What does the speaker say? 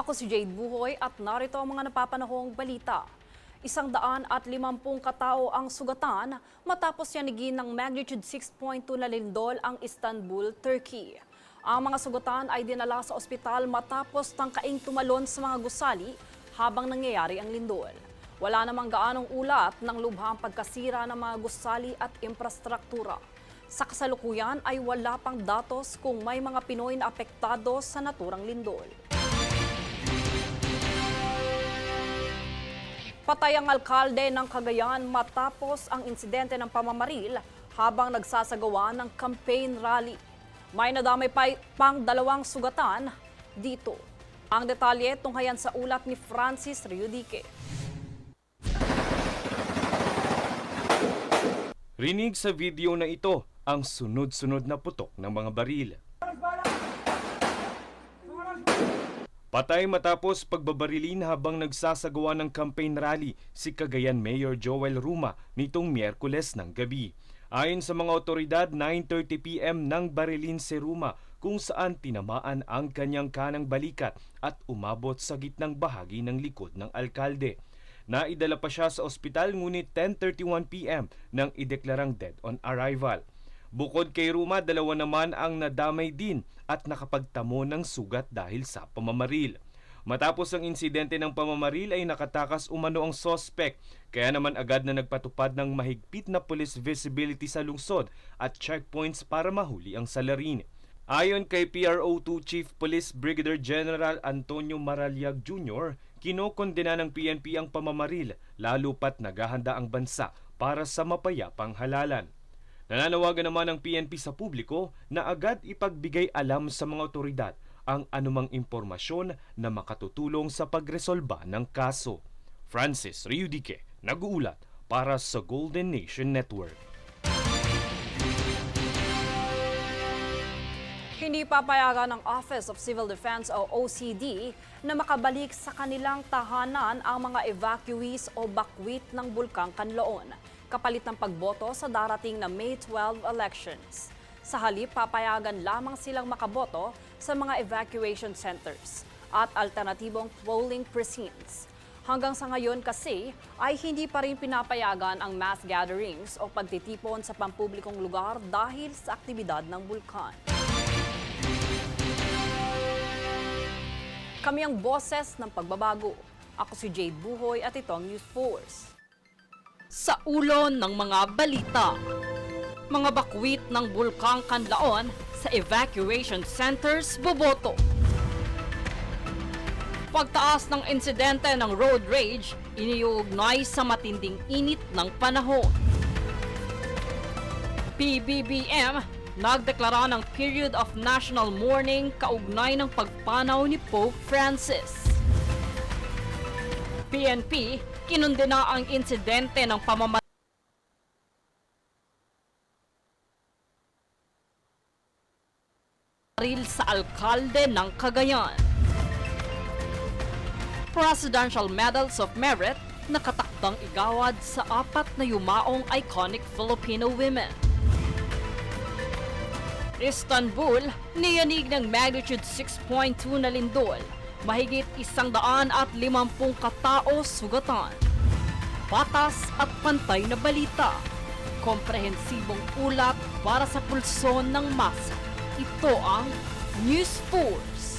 Ako si Jade Buhoy at narito ang mga napapanahong balita. 150 katao ang sugatan matapos yanigin ng magnitude 6.2 na lindol ang Istanbul, Turkey. Ang mga sugatan ay dinala sa ospital matapos tangkaing tumalon sa mga gusali habang nangyayari ang lindol. Wala namang gaanong ulat ng lubhang pagkasira ng mga gusali at infrastruktura. Sa kasalukuyan ay wala pang datos kung may mga Pinoy na apektado sa naturang lindol. Patay ang alkalde ng Cagayan matapos ang insidente ng pamamaril habang nagsasagawa ng campaign rally. May nadamay pang 2 sugatan dito. Ang detalye tunghayan sa ulat ni Francis Riudique. Rinig sa video na ito ang sunod-sunod na putok ng mga baril. Patay matapos pagbabarilin habang nagsasagawa ng campaign rally si Cagayan Mayor Joel Ruma nitong Miyerkules ng gabi. Ayon sa mga otoridad, 9:30 p.m. nang barilin si Ruma kung saan tinamaan ang kanyang kanang balikat at umabot sa gitnang bahagi ng likod ng alkalde. Naidala pa siya sa ospital ngunit 10:31 p.m. nang ideklarang dead on arrival. Bukod kay Ruma, 2 naman ang nadamay din at nakapagtamo ng sugat dahil sa pamamaril. Matapos ang insidente ng pamamaril ay nakatakas umano ang sospek, kaya naman agad na nagpatupad ng mahigpit na police visibility sa lungsod at checkpoints para mahuli ang salarin. Ayon kay PRO2 Chief Police Brigadier General Antonio Maraliag Jr., kinokondena ng PNP ang pamamaril lalo pat naghahanda ang bansa para sa mapayapang halalan. Nananawagan naman ng PNP sa publiko na agad ipagbigay alam sa mga otoridad ang anumang impormasyon na makatutulong sa pagresolba ng kaso. Francis Riudique, nag-uulat para sa Golden Nation Network. Hindi papayagan ng Office of Civil Defense o OCD na makabalik sa kanilang tahanan ang mga evacuees o bakwit ng Bulkang Kanlaon, kapalit ng pagboto sa darating na May 12 elections. Sa halip, papayagan lamang silang makaboto sa mga evacuation centers at alternatibong polling precincts. Hanggang sa ngayon kasi ay hindi pa rin pinapayagan ang mass gatherings o pagtitipon sa pampublikong lugar dahil sa aktibidad ng bulkan. Kami ang boses ng pagbabago. Ako si Jade Buhoy at ito ang News Force. Sa ulo ng mga balita, mga bakwit ng Bulkang Kanlaon sa evacuation centers boboto. Pagtaas ng insidente ng road rage, iniuugnay sa matinding init ng panahon. PBBM nagdeklara ng period of national mourning kaugnay ng pagpanaw ni Pope Francis. PNP kinundena ang insidente ng pamamaril sa alkalde ng Cagayan. Presidential Medals of Merit nakatakdang igawad sa 4 na yumaong iconic Filipino women. Istanbul, niyanig ng magnitude 6.2 na lindol. Mahigit 150 katao sugatan. Patas at pantay na balita. Komprehensibong ulat para sa pulso ng masa. Ito ang News Force.